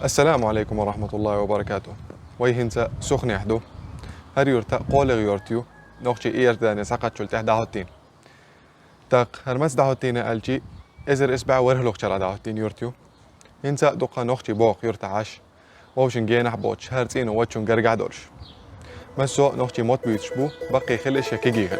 السلام عليكم ورحمة الله وبركاته. ويهنسا سخن يحدو هر يورتا قول يورتيو نوخشي إيرداني ساقات شلته داهوتين تاق هرمس داهوتين ألجي إزر إسبع ورهلوخ شرع داهوتين يورتيو هنسا دوقا نوخشي بوق يورتا عاش ووشن جينح بوش هرتين ووشن قرقع دورش مسو نوخشي موت بيتشبو بقي خلش يكيجي خل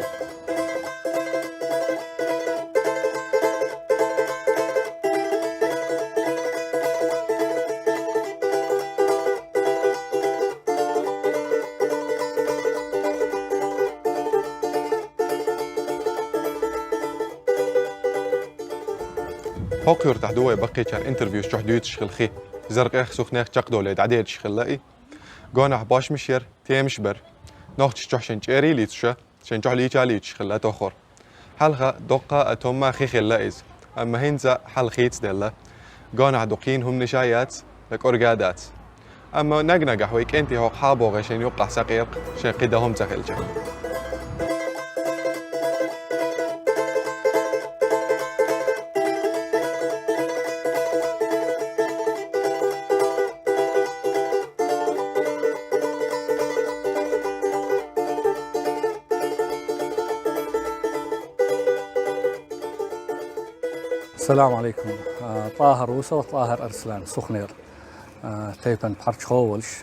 هوق يرتاح دوي بقي كان انترفيو شح دويت شخل خي زرق اخ سخنيخ چق دولي دعديد شخل لاي قونح باش مشير تيمش بر نوخش شح شنجيري ليتشا شنجح ليتشا ليتش خلا توخور حلقة دوقة اتوما خي خلايز اما هنزا حل خيتس ديلا قونح دوقين هم نشايات لك اورقادات اما نقنق حويك انتي هوق حابو غشين يوقع سقيق شن قيدهم تخلجه السلام عليكم. طاهر وسا وطاهر أرسلان سخنير تيبن بحرش خولش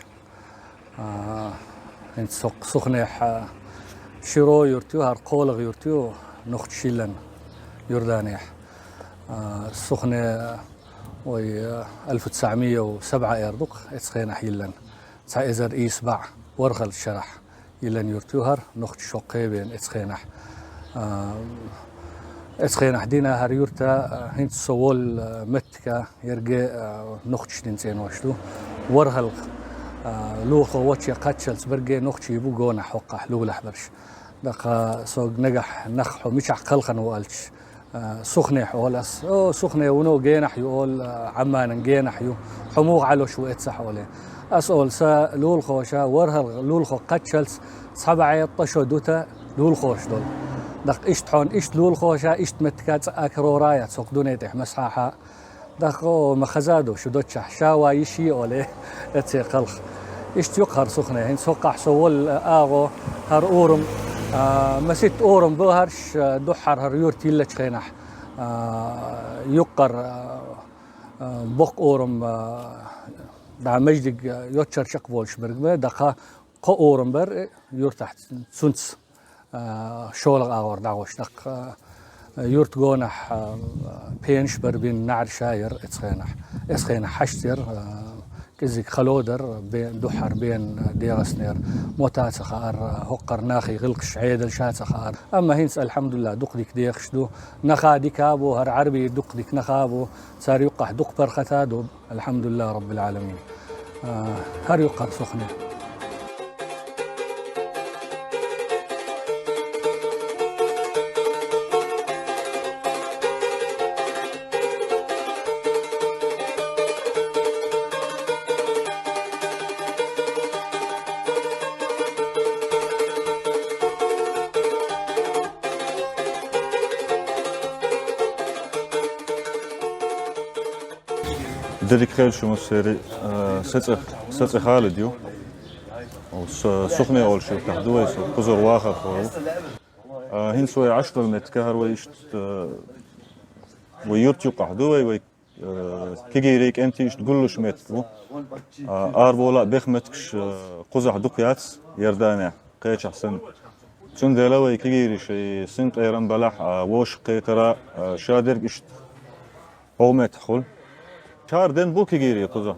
انت سخنيح شيرو يورتيو هار قولغ يورتيو نخت شيلن يردانيح سخنة وي 1907 يردق اتسخينا حيلن تسا ازر ايسبع ورغل الشرح يلن يورتيو هار نخت شوقي بين اتسخينح اسخينا حدينا هريورتا هنت سوول متكا يرجع نختش دينسين واشلو ورهل لوخو واتشي قاتشلس برجع نختش يبو جونا حقه لولا حبرش دقا سوق نجح نخحو مش عقلخن وقالش سخنة ولاس سخنة ونو جينح يقول عمان جينح يو حموغ على شو اتسح ولا اسول سا لول خوشا ورهل لول خو قاتشلس صبع يطشو دوتا لول خوش دول دق إشت حون إشت لول خوشا إشت متكات أكرو رايات سوق دونيتح مسحاحا دقو مخزادو شو دوتشح شاوا يشي أولي اتسي قلخ إشت يقهر سخنة هين سوق حسول آغو هر أورم مسيت أورم بوهرش دوحر هر يورتي اللي خينح يقر بوق أورم دا مجدق يوتشر شقبولش برقبه دقا قو أورم بر يورتح سنس شولغ آور دعوش دق يورت جونح بينش بربين نعر شاير اسخينح حشتر كزيك خلودر بين دحر بين ديغسنير موتات سخار هقر ناخي غلقش عيدل شات سخار اما هنس الحمد لله دق ديك ديخشدو نخا ديكابو هر عربي دق ديك نخابو صار يقح دق برختادو الحمد لله رب العالمين هر يقر سخنه دلك خير شو مسيري ستص خالديو وسخنة أول شيء تحدوه سو كزر واخر خورو هين سوي 10 متر كهر ويشت ويورتيو قحدوه وي كيجيريك انتيش تقولوش متر اربولا بخمتكش قزح دقيات يردانع قيش احسن تندلوي كيجيري شي سنق ايران بلح ووش قيترا شادرك اشت هومت خل شهر دين بوكي جيري قزا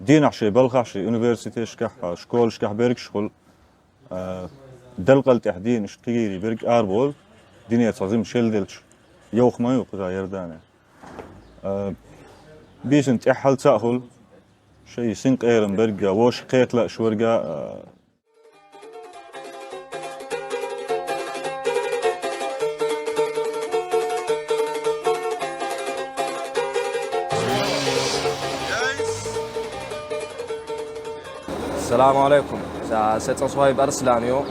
دين عشي بلغ عشي يونيفرسيتي شكح شكول شكح بيرك شغل دلقل تحدين شتيري بيرك اربول دنيا تعظيم شيل دلش يوخ ما يوقع يردانه بيسنت احل تاهل شيء سنق ايرن برجا وش قيتلا شورجا السلام عليكم. ست صهيب أرسلانيو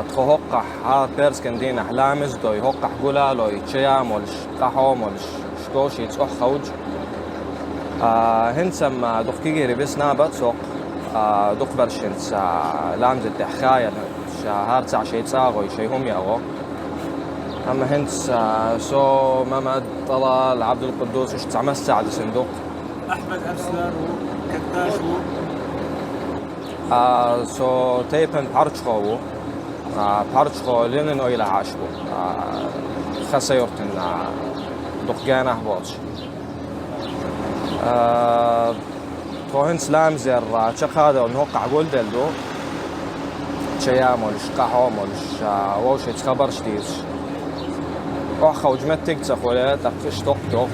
تخوقح ها بيرس كندين أحلامز دوي هوقح قولا لوي تشيا مولش قحو مولش شكوشي تصح خوج هنسم دخ كيجيري بس نابت سوق دخ برشنس لامز الدحخايا هارتسع شيء تساغو شيء هم ياغو أما هنس سو محمد طلال عبد القدوس وش تعمس سعد صندوق احمد افسر وكتاشو سو تيبن بارتشخو بارتشخو لينن اويلا عاشبو خسيورتن دقانا هبوش توهن سلام زر شق هذا ونوقع قول دلدو شيام ولش قحوم ولش ووش يتخبر شديش أخ وجمت تكتسخ ولا تقش توقتو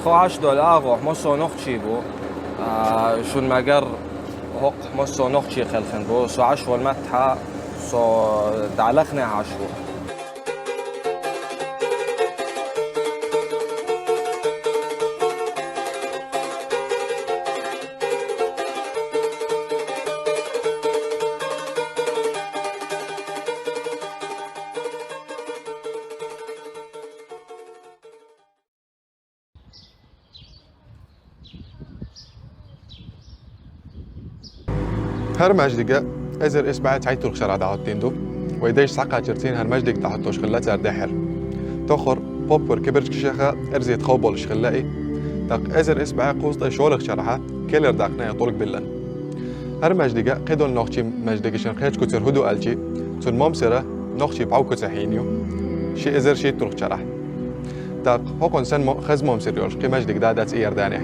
$12 وحمصو نخشيبو شو المجر هق مصو نخشي خلخن بو سو عشو المتحة سو دعلخنا عشو هر مجدقة ازر اسبعت عيد ترخ شرع دعوتين دو ويديش ساقا جرتين هر مجدق تحطوش خلات زر داحر تخر بوبر كبرش كشخة ارزيت خوبولش خلائي دق ازر اسبعة قوسطة شولخ شرحة كيلر داقنا يطولك بلن هر مجدقة قيدون نوخشي مجدقشن خيج كتر هدو ألجي تون ممسرة نوخشي بعو كتحينيو شي ازر شي ترخ شرح دق هوكون سن خز ممسر يولش قي مجدق دادات اير دانح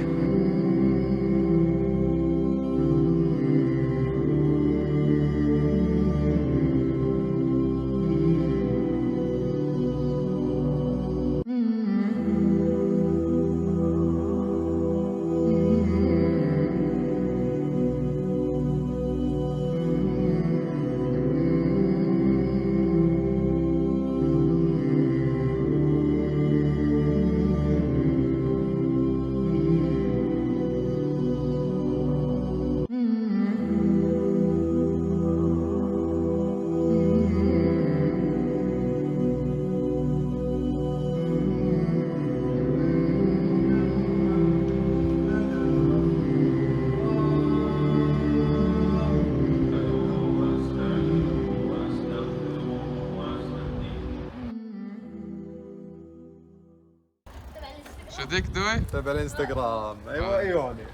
شديك دوي؟ تبع الانستغرام ايوه يعني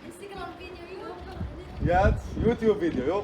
انستغرام فيديو يات يوتيوب فيديو